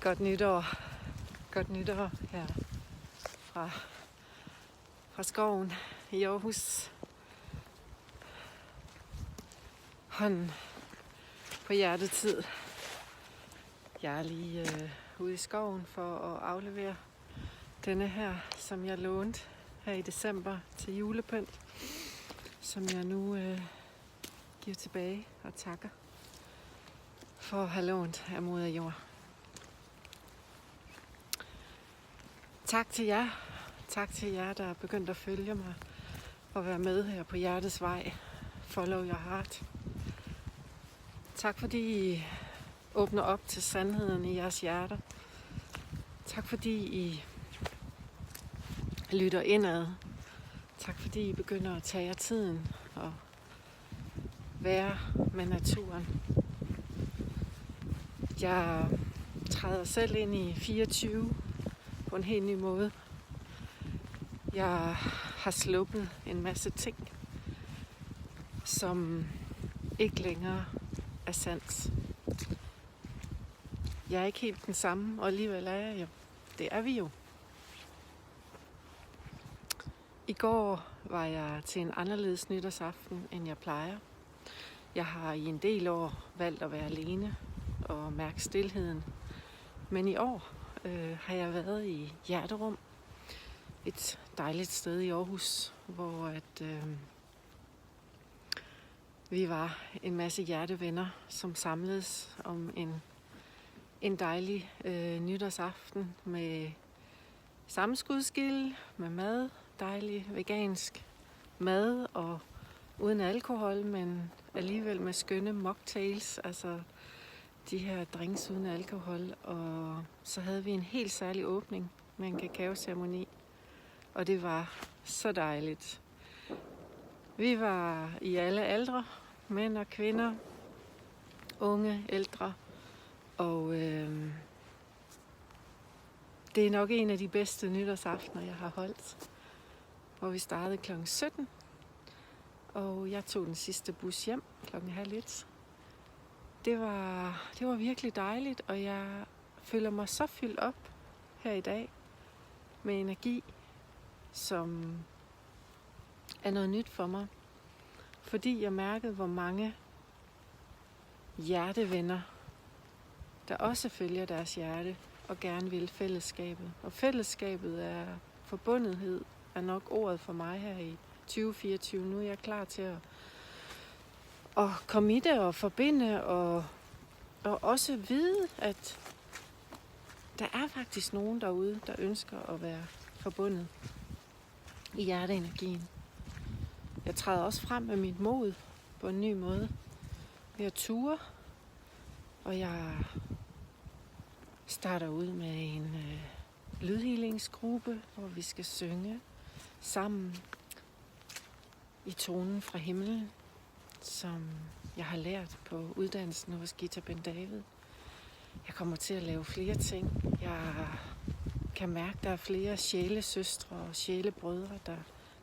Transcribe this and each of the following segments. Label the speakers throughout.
Speaker 1: Godt nytår. Godt nytår her fra skoven i Aarhus. Hånden på hjertetid. Jeg er lige ude i skoven for at aflevere denne her, som jeg lånte her i december til julepynt. Som jeg nu giver tilbage og takker for at have lånt af moder jord. Tak til jer. Tak til jer, der er begyndt at følge mig og være med her på hjertets vej. Follow your heart. Tak fordi I åbner op til sandheden i jeres hjerter. Tak fordi I lytter indad. Tak fordi I begynder at tage jer tiden og være med naturen. Jeg træder selv ind i 24 på en helt ny måde. Jeg har sluppet en masse ting, som ikke længere er sandt. Jeg er ikke helt den samme, og alligevel er jeg jo. Det er vi jo. I går var jeg til en anderledes nytårsaften, end jeg plejer. Jeg har i en del år valgt at være alene og mærke stilheden. Men i år har jeg været i Hjerterum, et dejligt sted i Aarhus, hvor vi var en masse hjertevenner, som samledes om en dejlig nytårsaften med sammenskudsgilde, med mad, dejlig vegansk mad og uden alkohol, men alligevel med skønne mocktails, altså de her drinks uden alkohol. Og så havde vi en helt særlig åbning med en kakaoceremoni, og det var så dejligt. Vi var i alle aldre, mænd og kvinder, unge, ældre, og det er nok en af de bedste nytårsaftener, jeg har holdt, hvor vi startede kl. 17, og jeg tog den sidste bus hjem kl. 12:30. Det var virkelig dejligt, og jeg føler mig så fyldt op her i dag med energi, som er noget nyt for mig. Fordi jeg mærkede, hvor mange hjertevenner, der også følger deres hjerte og gerne vil fællesskabet. Og fællesskabet er forbundethed, er nok ordet for mig her i 2024. Nu er jeg klar til at komme i det og forbinde og også vide, at der er faktisk nogen derude, der ønsker at være forbundet i hjerteenergien. Jeg træder også frem med mit mod på en ny måde ved at ture, og jeg starter ud med en lydhealingsgruppe, hvor vi skal synge sammen i tonen fra himlen, som jeg har lært på uddannelsen hos Gita Ben David. Jeg kommer til at lave flere ting. Jeg kan mærke, at der er flere sjælesøstre og sjælebrødre, der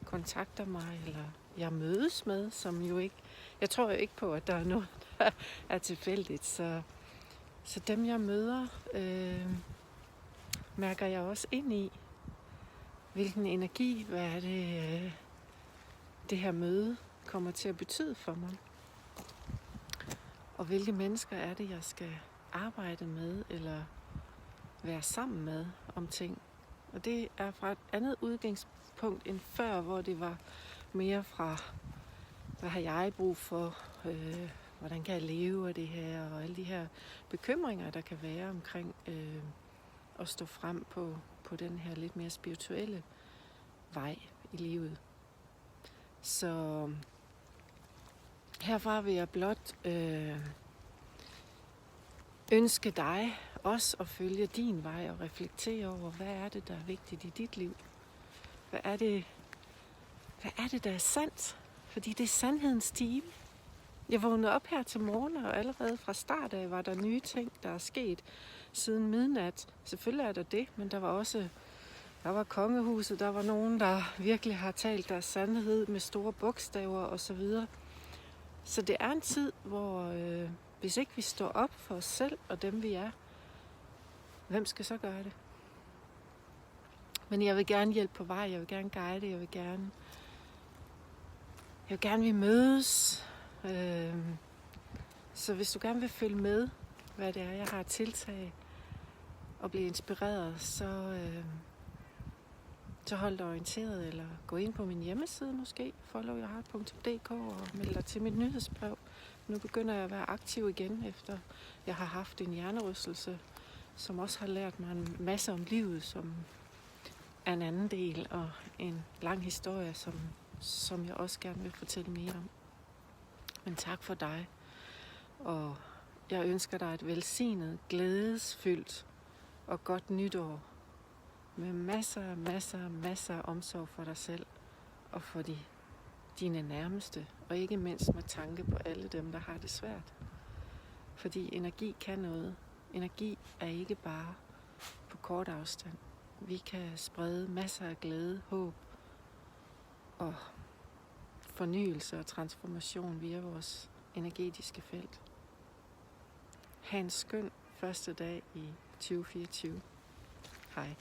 Speaker 1: kontakter mig, eller jeg mødes med, som jo ikke... Jeg tror jo ikke på, at der er noget, der er tilfældigt. Så dem, jeg møder, mærker jeg også ind i, hvilken energi, hvad er det, det her møde kommer til at betyde for mig. Og hvilke mennesker er det, jeg skal arbejde med, eller være sammen med om ting. Og det er fra et andet udgangspunkt end før, hvor det var mere fra, hvad har jeg brug for, hvordan kan jeg leve af det her, og alle de her bekymringer, der kan være omkring at stå frem på den her lidt mere spirituelle vej i livet. Så herfra vil jeg blot ønske dig også at følge din vej og reflektere over, hvad er det, der er vigtigt i dit liv? Hvad er det, der er sandt? Fordi det er sandhedens time. Jeg vågnede op her til morgen, og allerede fra start af var der nye ting, der er sket siden midnat. Selvfølgelig er der det, men der var kongehuset, der var nogen, der virkelig har talt deres sandhed med store bogstaver osv. Så det er en tid, hvor hvis ikke vi står op for os selv og dem vi er, hvem skal så gøre det? Men jeg vil gerne hjælpe på vej, jeg vil gerne guide, jeg vil gerne vi mødes. Så hvis du gerne vil følge med, hvad det er, jeg har tiltag, og blive inspireret, så hold dig orienteret, eller gå ind på min hjemmeside måske, followyourheart.dk, og meld dig til mit nyhedsbrev. Nu begynder jeg at være aktiv igen, efter jeg har haft en hjernerystelse, som også har lært mig en masse om livet, som er en anden del, og en lang historie, som jeg også gerne vil fortælle mere om. Men tak for dig, og jeg ønsker dig et velsignet, glædesfyldt og godt nytår, med masser af omsorg for dig selv og for dine nærmeste, og ikke mindst med tanke på alle dem, der har det svært. Fordi energi kan noget. Energi er ikke bare på kort afstand. Vi kan sprede masser af glæde, håb og fornyelse og transformation via vores energetiske felt. Ha' en skøn første dag i 2024. Hej.